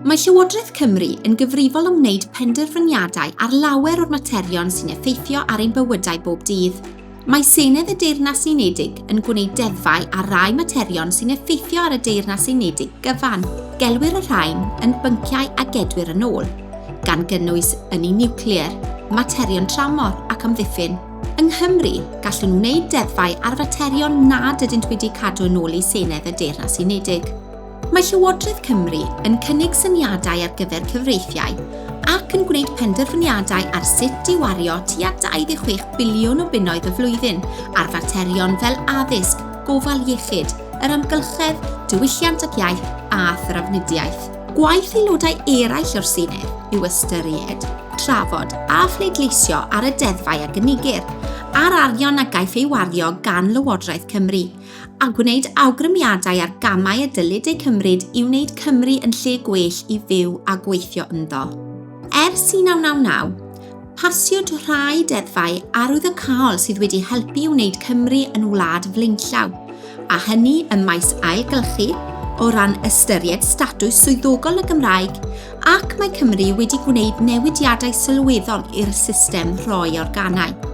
Mae Lywodraeth Cymru yn gyfrifol am wneud penderfyniadau ar lawer o'r materion sy'n effeithio ar ein bywydau bob dydd. Mae Senedd y Deyrnas Unedig yn gwneud deddfau ar rai materion sy'n effeithio ar y Deyrnas Unedig gyfan, gelwir y rhain yn bynciau a gedwyr yn ôl, gan gynnwys ynni niwclear, materion tramor ac amddiffyn. Yng Nghymru, gallwn nhw wneud deddfau ar faterion nad ydynt wedi cadw yn ôl i Senedd y Deyrnas Unedig. Mae Llywodraeth Cymru yn cynnig syniadau ar gyfer cyfreithiau ac yn gwneud penderfyniadau ar sut i wario tua 26 biliwn o bunnoedd y flwyddyn ar faterion fel addysg, gofal iechyd, yr amgylchedd, diwylliant ac iaith a thrafnidiaeth. Gwaith aelodau eraill o'r Senedd yw ystyried, trafod a phleidleisio ar y deddfau a gynigir, a'r arian a gaiff ei wario gan Lywodraeth Cymru, a gwneud awgrymiadau ar gamau y dylid eu cymryd i wneud Cymru yn lle gwell i fyw a gweithio ynddo. Ers 1999, pasiwyd rhai deddfau arwyddocaol sydd wedi helpu wneud Cymru yn wlad flaenllaw, a hynny ym maes ailgylchu, o ran ystyried statws swyddogol y Gymraeg, ac mae Cymru wedi gwneud newidiadau sylweddol i'r system rhoi organau.